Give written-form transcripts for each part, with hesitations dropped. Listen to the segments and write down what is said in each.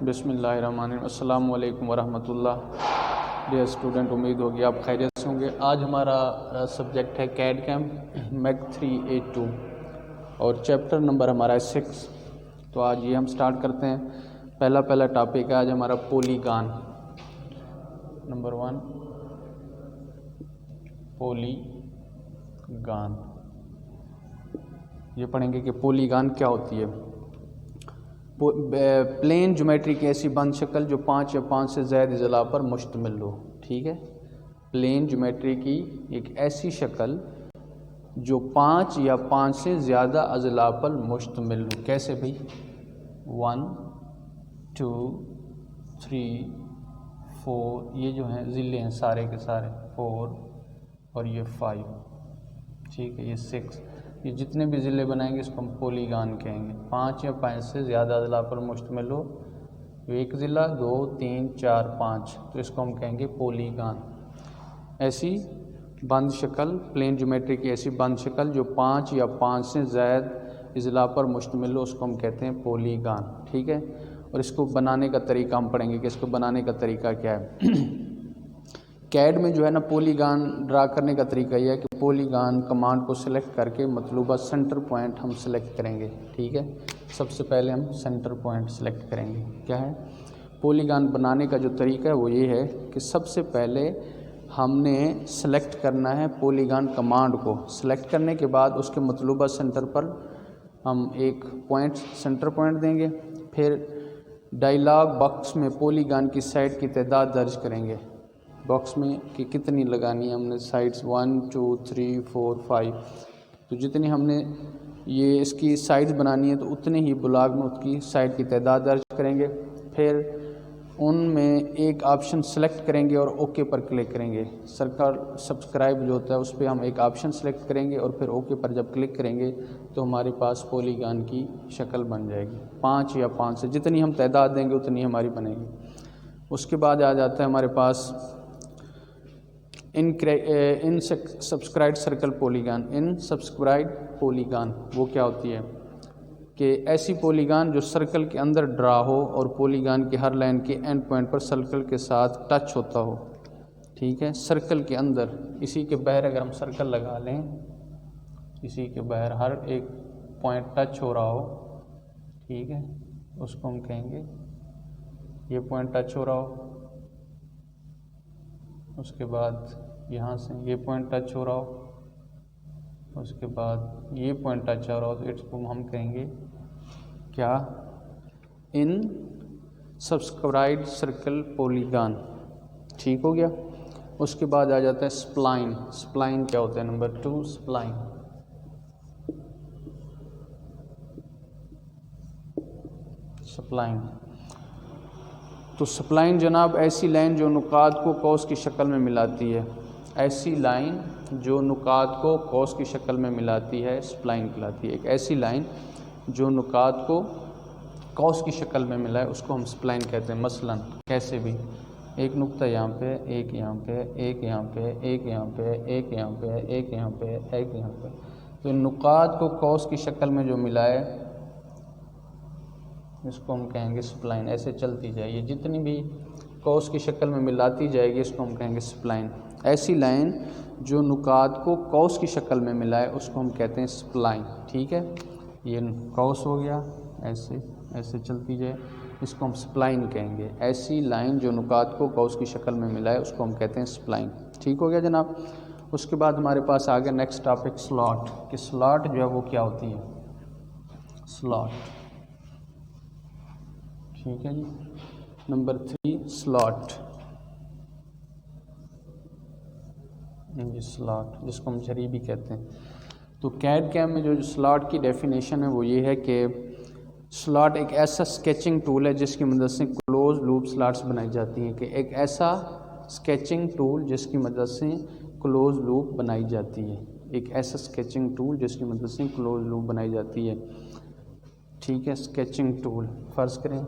बिस्मिल्लाहिर्रहमानिर्रहीम। अस्सलामु अलैकुम वरहमतुल्लाह। डियर स्टूडेंट, उम्मीद होगी आप खैरियत से होंगे। आज हमारा सब्जेक्ट है कैड कैम मैक 3A2 और चैप्टर नंबर हमारा है 6। तो आज ये हम स्टार्ट करते हैं। पहला टॉपिक है आज हमारा पॉलीगॉन। Number 1 polygon. ये पढ़ेंगे कि पॉलीगॉन क्या होती है। प्लेन ज्योमेट्री की ऐसी बंद शक्ल जो 5 या 5 से ज़्यादा अज़ला पर मुश्तमिल हो। ठीक है, प्लेन ज्योमेट्री की एक ऐसी शक्ल जो 5 या 5 से ज़्यादा अज़ला पर मुश्तमिल हो। कैसे भाई? 1 2 3 4, ये जो हैं ज़िले हैं सारे के सारे, 4 और ये 5। ठीक है, ये 6। ये जितने भी ज़िले बनाएंगे इसको हम पॉलीगॉन कहेंगे। 5 या 5 से ज़्यादा अज़ला पर मुश्तमिल हो, एक ज़िला, 2 3 4 5, तो इसको हम कहेंगे पॉलीगॉन। ऐसी बंद शक्ल, प्लेन ज्योमेट्री की ऐसी बंद शक्ल जो 5 या 5 से ज़्यादा अज़ला पर मुश्तमिल हो, उसको हम कहते हैं पॉलीगॉन। ठीक है, और इसको बनाने का तरीका हम पढ़ेंगे कि इसको बनाने का तरीका क्या है। कैड में जो है ना, पॉलीगॉन ड्रा करने का तरीका यह है कि पॉलीगॉन कमांड को सिलेक्ट करके मतलूबा सेंटर पॉइंट हम सिलेक्ट करेंगे। ठीक है, सबसे पहले हम सेंटर पॉइंट सिलेक्ट करेंगे। क्या है पॉलीगॉन बनाने का जो तरीका है वो ये है कि सबसे पहले हमने सेलेक्ट करना है पॉलीगॉन कमांड को। सिलेक्ट करने के बाद उसके मतलूबा सेंटर पर हम एक पॉइंट, सेंटर पॉइंट देंगे। फिर डायलॉग बॉक्स में पॉलीगॉन की साइड की तादाद दर्ज करेंगे, बॉक्स में कि कितनी लगानी है हमने साइड्स, 1 2 3 4 5। तो जितनी हमने ये इसकी साइड्स बनानी है तो उतने ही ब्लॉक में उसकी साइड की तादाद दर्ज करेंगे। फिर उनमें एक ऑप्शन सेलेक्ट करेंगे और ओके पर क्लिक करेंगे। सर्कल सब्सक्राइब जो होता है उस पर हम एक ऑप्शन सेलेक्ट करेंगे और फिर ओके पर जब क्लिक करेंगे तो हमारे पास पॉलीगॉन की शक्ल बन जाएगी। 5 या 5 से जितनी हम तादाद देंगे उतनी हमारी बनेगी। उसके बाद आ जाता है हमारे पास इन सब्सक्राइब सर्कल पॉलीगॉन। इन सब्सक्राइब पॉलीगॉन वो क्या होती है कि ऐसी पॉलीगॉन जो सर्कल के अंदर ड्रा हो और पॉलीगॉन की हर लाइन के एंड पॉइंट पर सर्कल के साथ टच होता हो। ठीक है, सर्कल के अंदर, इसी के बाहर अगर हम सर्कल लगा लें, इसी के बाहर हर एक पॉइंट टच हो रहा हो, ठीक है, उसको हम कहेंगे ये पॉइंट टच हो रहा हो। उसके बाद यहाँ से ये पॉइंट टच हो रहा हो, उसके बाद ये पॉइंट टच हो रहा हो, तो इसको हम कहेंगे क्या? इन सब्सक्राइब सर्कल पॉलीगॉन। ठीक हो गया। उसके बाद आ जाता है स्प्लाइन। स्प्लाइन क्या होता है? Number 2 spline. स्प्लाइन तो स्प्लाइन जनाब ऐसी लाइन जो नुकात को कौस की शक्ल में मिलाती है। ऐसी लाइन जो नुकात को कौस की शक्ल में मिलाती है स्प्लाइन कहलाती है। एक ऐसी लाइन जो नुकात को कौस की शक्ल में मिला है उसको हम स्प्लाइन कहते हैं। मसलन कैसे भी, एक नुक्ता यहाँ पे, एक यहाँ पे, एक यहाँ पे, एक यहाँ पे, एक यहाँ पे, एक यहाँ पे, एक यहाँ पे, तो नुकात को कौस की शक्ल में जो मिला है इसको हम कहेंगे स्प्लाइन। ऐसे चलती जाएगी, जितनी भी कौस की शक्ल में मिलाती जाएगी इसको हम कहेंगे स्प्लाइन। ऐसी लाइन जो नुकात को कौस की शक्ल में मिला है उसको हम कहते हैं स्प्लाइन। ठीक है, ये कौस हो गया, ऐसे ऐसे चलती जाए, इसको हम स्प्लाइन कहेंगे। ऐसी लाइन जो नुकात को कौस की शक्ल में मिला है उसको हम कहते हैं स्प्लाइन। ठीक हो गया जनाब। उसके बाद हमारे पास आ गया नेक्स्ट टॉपिक स्लॉट। कि स्लॉट जो है वो क्या होती है? स्लॉट। ठीक है जी। Number 3 slot. ये स्लॉट जिसको हम झरी भी कहते हैं। तो कैड कैम में जो स्लॉट की डेफिनेशन है वो ये है कि स्लॉट एक ऐसा स्केचिंग टूल है जिसकी मदद से क्लोज लूप स्लॉट्स बनाई जाती हैं। कि एक ऐसा स्केचिंग टूल जिसकी मदद से क्लोज लूप बनाई जाती है। एक ऐसा स्केचिंग टूल जिसकी मदद से क्लोज लूप बनाई जाती है। ठीक है, स्केचिंग टूल। फ़र्ज़ करें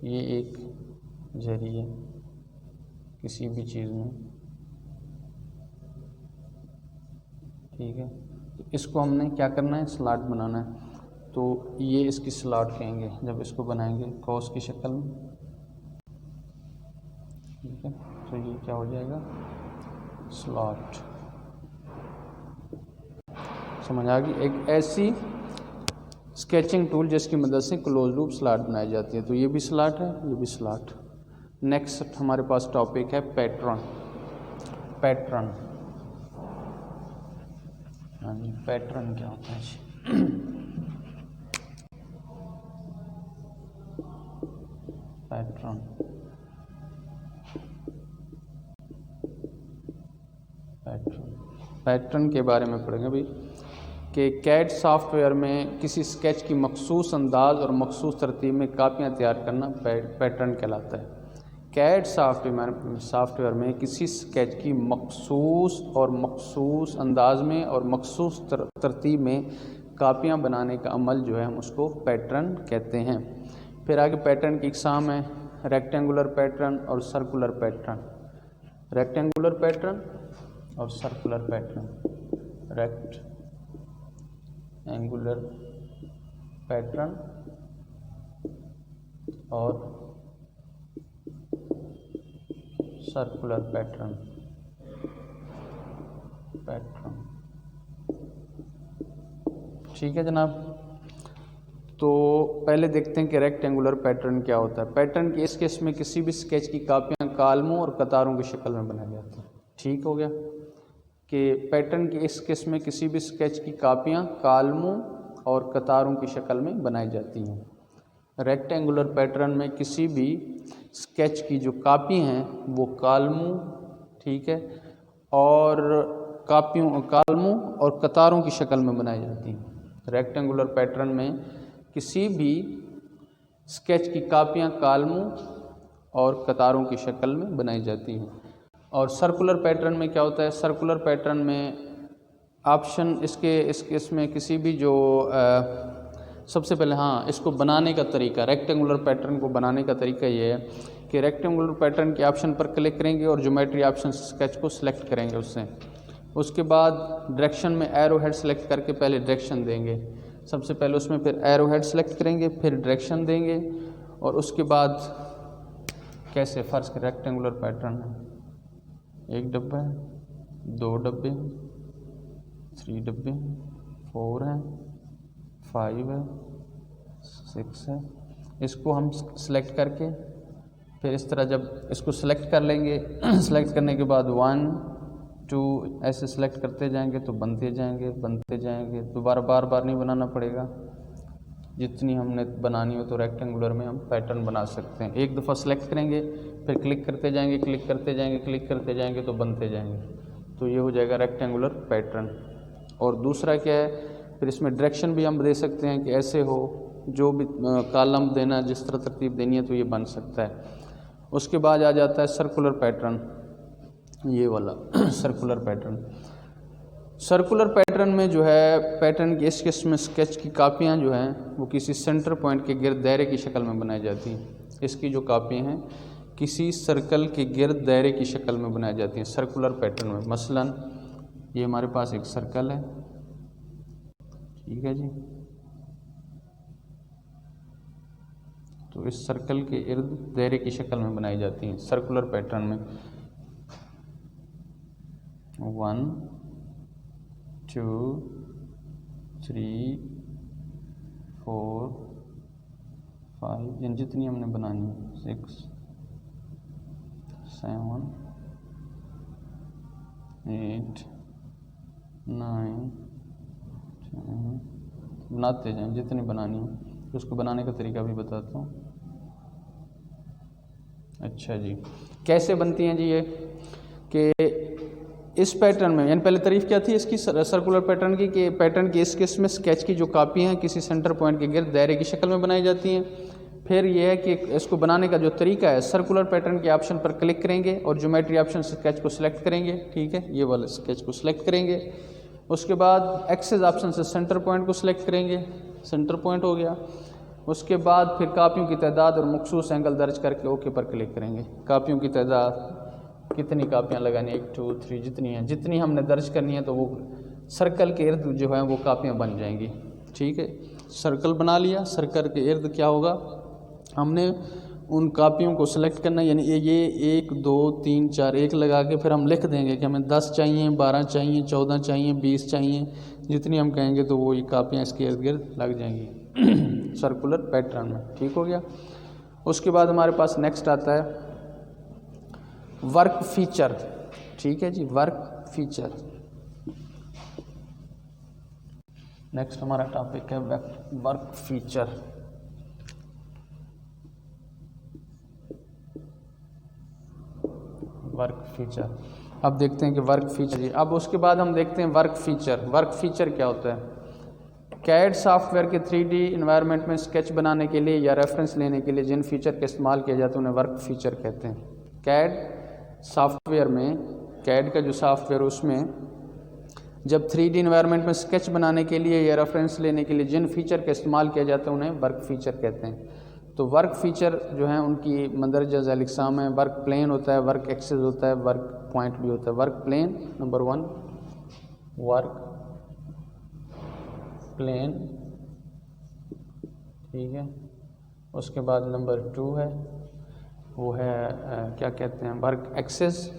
ये एक झरी है किसी भी चीज़ में, ठीक है, तो इसको हमने क्या करना है? स्लॉट बनाना है। तो ये इसकी स्लॉट कहेंगे जब इसको बनाएंगे कॉस की शक्ल में। ठीक है, तो ये क्या हो जाएगा, स्लॉट। समझ आ गई। एक ऐसी स्केचिंग टूल जिसकी मदद से क्लोज लूप स्लॉट बनाई जाती है। तो ये भी स्लॉट है, ये भी स्लॉट। नेक्स्ट हमारे पास टॉपिक है पैटर्न। पैटर्न, हाँ जी, पैटर्न क्या होता है जी? पैटर्न, पैटर्न के बारे में पढ़ेंगे भाई कि कैड सॉफ्टवेयर में किसी स्केच की मखसूस अंदाज और मखसूस तरतीब में कापियाँ तैयार करना पैटर्न कहलाता है। कैड सॉफ्टवेयर में किसी स्केच की मखसूस और मखसूस अंदाज में और मखसूस तरतीब में कापियाँ बनाने का अमल जो है हम उसको पैटर्न कहते हैं। फिर आगे पैटर्न की इकसाम है, रेक्टेंगुलर पैटर्न और सर्कुलर पैटर्न। रेक्टेंगुलर पैटर्न और सर्कुलर पैटर्न। रेक्टेंगुलर पैटर्न और सर्कुलर पैटर्न। ठीक है जनाब। तो पहले देखते हैं कि रेक्टेंगुलर पैटर्न क्या होता है। पैटर्न की इस केस में किसी भी स्केच की कापियाँ कालमों और कतारों की शक्ल में बनाई जाती हैं। ठीक हो गया कि पैटर्न की इस केस में किसी भी स्केच की कापियाँ कालमों और कतारों की शक्ल में बनाई जाती हैं। रेक्टेंगुलर पैटर्न में किसी भी स्केच की जो कापी हैं वो कालमों, ठीक है, और कालमों और कतारों की शक्ल में बनाई जाती हैं। रेक्टेंगुलर पैटर्न में किसी भी स्केच की कापियाँ कालमों और कतारों की शक्ल में बनाई जाती हैं। और सर्कुलर पैटर्न में क्या होता है, सर्कुलर पैटर्न में ऑप्शन इसमें किसी भी जो सबसे पहले हाँ इसको बनाने का तरीका, रेक्टेंगुलर पैटर्न को बनाने का तरीका ये है कि रेक्टेंगुलर पैटर्न के ऑप्शन पर क्लिक करेंगे और ज्योमेट्री ऑप्शन स्केच को सिलेक्ट करेंगे उससे। उसके बाद डायरेक्शन में एरो हेड सेलेक्ट करके पहले डायरेक्शन देंगे, सबसे पहले उसमें फिर एरो हेड सेलेक्ट करेंगे, फिर डायरेक्शन देंगे, और उसके बाद कैसे फर्श के रेक्टेंगुलर पैटर्न है, 1 डब्बा है, 2 डब्बे हैं, 3 डब्बे हैं, 4 हैं, 5 है, 6 है। इसको हम सिलेक्ट करके फिर इस तरह जब इसको सिलेक्ट कर लेंगे सिलेक्ट करने के बाद 1 2 ऐसे सिलेक्ट करते जाएंगे तो बनते जाएंगे। दोबारा बार बार नहीं बनाना पड़ेगा, जितनी हमने बनानी हो तो रेक्टेंगुलर में हम पैटर्न बना सकते हैं। एक दफ़ा सिलेक्ट करेंगे फिर क्लिक करते जाएंगे तो बनते जाएंगे। तो ये हो जाएगा रेक्टेंगुलर पैटर्न। और दूसरा क्या है, फिर इसमें डायरेक्शन भी हम दे सकते हैं कि ऐसे हो, जो भी कॉलम देना, जिस तरह तरतीब देनी है तो ये बन सकता है। उसके बाद आ जाता है सर्कुलर पैटर्न, ये वाला सर्कुलर पैटर्न। सर्कुलर पैटर्न में जो है पैटर्न की इस किस्म में स्केच की कापियाँ जो हैं वो किसी सेंटर पॉइंट के गिर्द दायरे की शक्ल में बनाई जाती हैं। इसकी जो कापियाँ हैं किसी सर्कल के गिर्द दायरे की शक्ल में बनाई जाती हैं सर्कुलर पैटर्न में। मसलन ये हमारे पास एक सर्कल है, ठीक है जी, तो इस सर्कल के इर्द दायरे की शक्ल में बनाई जाती हैं सर्कुलर पैटर्न में। 1 2 3 4 5 यानी जितनी हमने बनानी है, 6 7 8 9 10 बनाते जाएं जितनी बनानी है। तो उसको बनाने का तरीका भी बताता हूँ। अच्छा जी, कैसे बनती हैं जी ये, कि इस पैटर्न में, यानी पहले तारीफ क्या थी इसकी सर्कुलर पैटर्न की, कि पैटर्न की इस किस्म में स्केच की जो कापी हैं किसी सेंटर पॉइंट के गिर्द दायरे की शक्ल में बनाई जाती हैं। फिर यह है कि इसको बनाने का जो तरीका है, सर्कुलर पैटर्न के ऑप्शन पर क्लिक करेंगे और ज्योमेट्री ऑप्शन से स्केच को सिलेक्ट करेंगे, ठीक है, ये वाले स्केच को सिलेक्ट करेंगे। उसके बाद एक्सेस ऑप्शन से सेंटर पॉइंट को सिलेक्ट करेंगे, सेंटर पॉइंट हो गया। उसके बाद फिर कापियों की तादाद और मखसूस एंगल दर्ज करके ओके पर क्लिक करेंगे। कापियों की तादाद, कितनी कापियाँ लगानी, 1 2 3 जितनी हैं, जितनी हमने दर्ज करनी है तो वो सर्कल के इर्द जो है वो कापियाँ बन जाएंगी, ठीक है। सर्कल बना लिया, सर्कल के इर्द क्या होगा, हमने उन कापियों को सिलेक्ट करना, यानी ये 1 2 3 4 1 लगा के फिर हम लिख देंगे कि हमें 10 चाहिए, 12 चाहिए, 14 चाहिए, 20 चाहिए, जितनी हम कहेंगे तो वो ये कापियाँ इसके इर्द गिर्द लग जाएंगी सर्कुलर पैटर्न में। ठीक हो गया। उसके बाद हमारे पास नेक्स्ट आता है वर्क फीचर। ठीक है जी, वर्क फीचर नेक्स्ट हमारा टॉपिक है वर्क फीचर। वर्क फीचर अब देखते हैं कि वर्क फीचर जी। अब उसके बाद हम देखते हैं वर्क फीचर। वर्क फीचर क्या होता है? कैड सॉफ्टवेयर के 3D इन्वायरमेंट में स्केच बनाने के लिए या रेफरेंस लेने के लिए जिन फीचर का इस्तेमाल किया जाता है उन्हें वर्क फीचर कहते हैं। कैड सॉफ्टवेयर में, कैड का जो सॉफ्टवेयर उसमें जब 3D इन्वायरमेंट में स्केच बनाने के लिए या रेफरेंस लेने के लिए जिन फीचर का इस्तेमाल किया जाता है उन्हें वर्क फीचर कहते हैं। तो वर्क फीचर जो है उनकी मंदरजा झैल इकसाम है। वर्क प्लेन होता है, वर्क एक्सेस होता है, वर्क पॉइंट भी होता है। Work plane number 1, work plane, ठीक है। उसके बाद नंबर 2 है, वो है क्या कहते हैं, वर्क एक्सेस।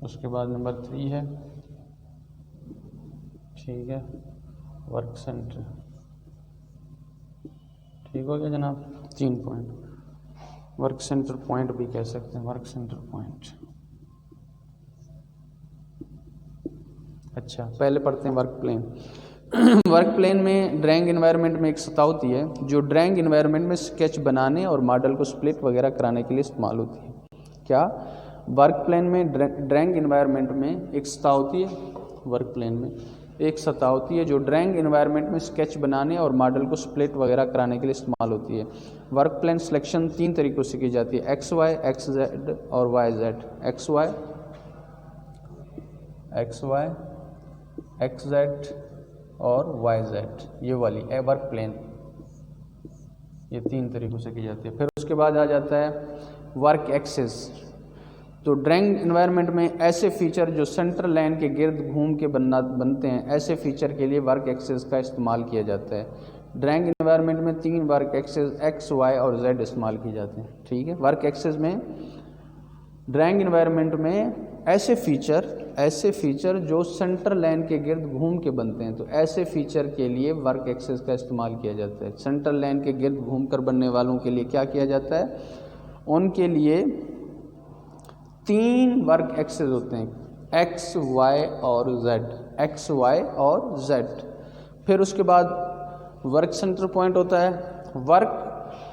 उसके बाद नंबर 3 है, ठीक है, वर्क सेंटर। ठीक हो गया जनाब, 3 पॉइंट। वर्क सेंटर पॉइंट भी कह सकते हैं, वर्क सेंटर पॉइंट। अच्छा, पहले पढ़ते हैं वर्क प्लेन। वर्क प्लेन में ड्राइंग एनवायरनमेंट में एक सतह होती है जो ड्राइंग एनवायरनमेंट में स्केच बनाने और मॉडल को स्प्लिट वगैरह कराने के लिए इस्तेमाल होती है। क्या? वर्क प्लेन में ड्राइंग एनवायरनमेंट में एक सतह होती है, वर्क प्लेन में एक सतह होती है जो ड्राइंग एनवायरनमेंट में स्केच बनाने और मॉडल को स्प्लिट वगैरह कराने के लिए इस्तेमाल होती है। वर्क प्लेन सिलेक्शन 3 तरीक़ों से की जाती है, एक्स वाई, एक्स जेड और Y Z. X Y, X Z और वाई जेड, ये वाली है वर्क प्लेन। ये 3 तरीक़ों से की जाती है। फिर उसके बाद आ जाता है वर्क एक्सेस। तो ड्राइंग एनवायरनमेंट में ऐसे फीचर जो सेंट्रल लाइन के गिर्द घूम के बनते हैं, ऐसे फीचर के लिए वर्क एक्सेस का इस्तेमाल किया जाता है। ड्राइंग एनवायरनमेंट में 3 वर्क एक्सेस एक्स, वाई और जेड इस्तेमाल किए जाते हैं। ठीक है। वर्क एक्सेस में ड्राइंग एनवायरनमेंट में ऐसे फीचर जो सेंट्रल लाइन के गिर्द घूम के बनते हैं, तो ऐसे फीचर के लिए वर्क एक्सेस का इस्तेमाल किया जाता है। सेंट्रल लाइन के गिर्द घूम कर बनने वालों के लिए क्या किया जाता है? उनके लिए 3 वर्क एक्सेस होते हैं, एक्स, वाई और जेड। एक्स, वाई और जेड। फिर उसके बाद वर्क सेंटर पॉइंट होता है। वर्क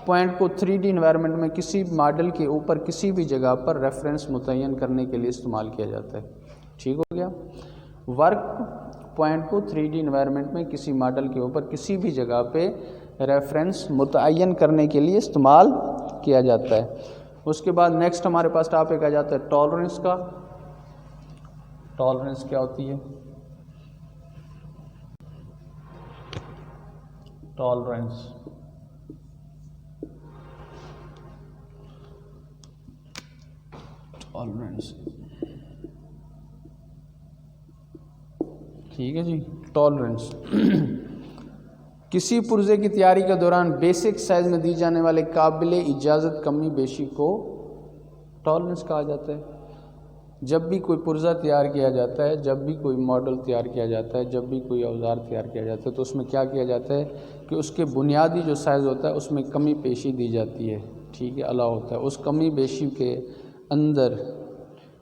पॉइंट को 3D इन्वायरमेंट में किसी मॉडल के ऊपर किसी भी जगह पर रेफरेंस मुतय्यन करने के लिए इस्तेमाल किया जाता है। ठीक हो गया। वर्क पॉइंट को 3D इन्वायरमेंट में किसी मॉडल के ऊपर किसी भी जगह पे रेफरेंस मुतय्यन करने के लिए इस्तेमाल किया जाता है। उसके बाद नेक्स्ट हमारे पास टॉपिक आ जाता है टॉलरेंस का। टॉलरेंस क्या होती है? टॉलरेंस ठीक है जी। टॉलरेंस किसी पुर्जे की तैयारी के दौरान बेसिक साइज में दी जाने वाले काबिल इजाज़त कमी बेशी को टॉलरेंस कहा जाता है। जब भी कोई पुर्जा तैयार किया जाता है, जब भी कोई मॉडल तैयार किया जाता है, जब भी कोई औजार तैयार किया जाता है, तो उसमें क्या किया जाता है कि उसके बुनियादी जो साइज़ होता है उसमें कमी पेशी दी जाती है। ठीक है, अलाउ होता है। उस कमी पेशी के अंदर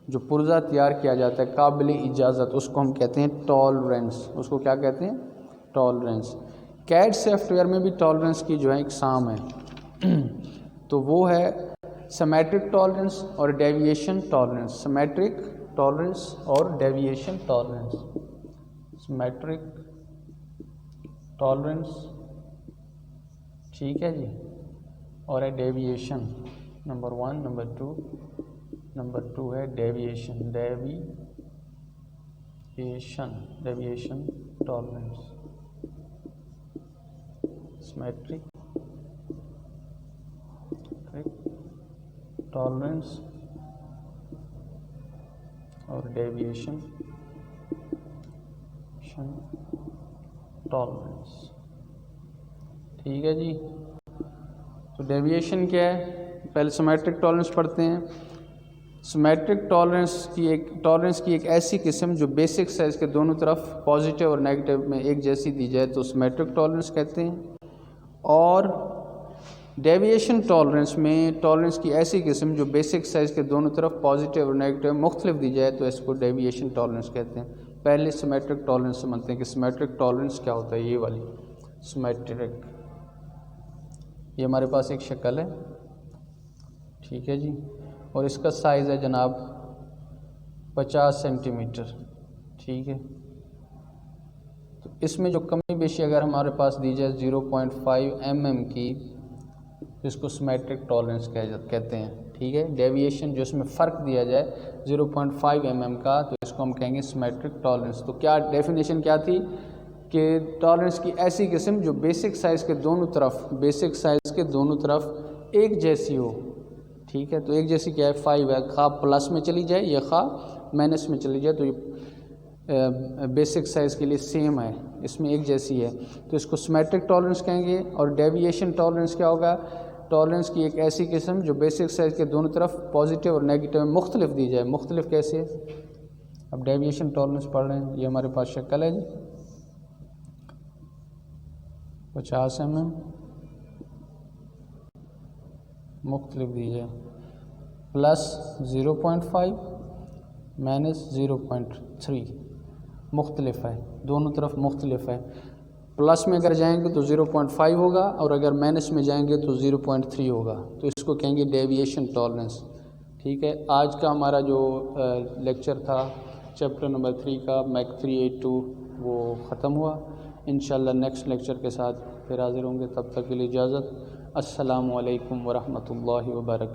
जो पुर्जा तैयार किया जाता है काबिल इजाज़त, उसको हम कहते हैं टॉलरेंस। उसको क्या कहते हैं? टॉलरेंस। कैड सॉफ्टवेयर में भी टॉलरेंस की जो है इकसाम है तो वो है सिमेट्रिक टॉलरेंस और डेविएशन टॉलरेंस। सिमेट्रिक टॉलरेंस और डेविएशन टॉलरेंस। सिमेट्रिक टॉलरेंस, ठीक है जी, और है डेविएशन नंबर 1, नंबर 2। नंबर 2 है deviation, deviation tolerance. Symmetric tolerance और डेविएशन डेविएशन टॉलरेंस। ठीक है जी। तो डेविएशन क्या है, पहले सिमेट्रिक टॉलरेंस पढ़ते हैं। सिमेट्रिक टॉलरेंस की एक ऐसी किस्म जो बेसिक साइज़ के दोनों तरफ पॉजिटिव और नेगेटिव में एक जैसी दी जाए तो सिमेट्रिक टॉलरेंस कहते हैं। और डेविएशन टॉलरेंस में टॉलरेंस की ऐसी किस्म जो बेसिक साइज़ के दोनों तरफ पॉजिटिव और नेगेटिव मुख्तलिफ दी जाए तो इसको डेविएशन टॉलरेंस कहते हैं। पहले सिमेट्रिक टॉलरेंस समझते हैं कि सिमेट्रिक टॉलरेंस क्या होता है। ये वाली सिमेट्रिक, ये हमारे पास एक शक्ल है, ठीक है जी, और इसका साइज़ है जनाब 50 सेंटीमीटर। ठीक है, तो इसमें जो कमी बेशी अगर हमारे पास दी जाए 0.5 mm की तो इसको सिमेट्रिक टॉलरेंस कहते हैं। ठीक है, डेविएशन जो इसमें फ़र्क दिया जाए 0.5 mm का तो इसको हम कहेंगे सिमेट्रिक टॉलरेंस। तो क्या डेफिनेशन क्या थी कि टॉलरेंस की ऐसी किस्म जो बेसिक साइज़ के दोनों तरफ एक जैसी हो। ठीक है, तो एक जैसी क्या है 5 है, खा प्लस में चली जाए या खा माइनस में चली जाए तो ये बेसिक साइज़ के लिए सेम है, इसमें एक जैसी है तो इसको सिमेट्रिक टॉलरेंस कहेंगे। और डेविएशन टॉलरेंस क्या होगा, टॉलरेंस की एक ऐसी किस्म जो बेसिक साइज़ के दोनों तरफ पॉजिटिव और नेगेटिव में मुख्तलिफ दी जाए। मुख्तलिफ कैसे, अब डेविएशन टॉलरेंस पढ़ रहे हैं, ये हमारे पास शक्ल है जी 50 mm मुख्तलिफ दी जाए, प्लस 0.5 माइनस 0.3 मुख्तलिफ है, दोनों तरफ मुख्तलिफ है। प्लस में अगर जाएंगे तो 0.5 होगा और अगर माइनस में जाएंगे तो 0.3 होगा, तो इसको कहेंगे डेविएशन टॉलरेंस। ठीक है, आज का हमारा जो लेक्चर था चैप्टर नंबर 3 का मैक 382 वो ख़त्म हुआ। इंशाल्लाह नेक्स्ट लेक्चर के साथ फिर हाज़िर होंगे, तब तक के लिए इजाज़त। अस्सलामु अलैकुम वरहमतुल्लाहि वबरकातुहू।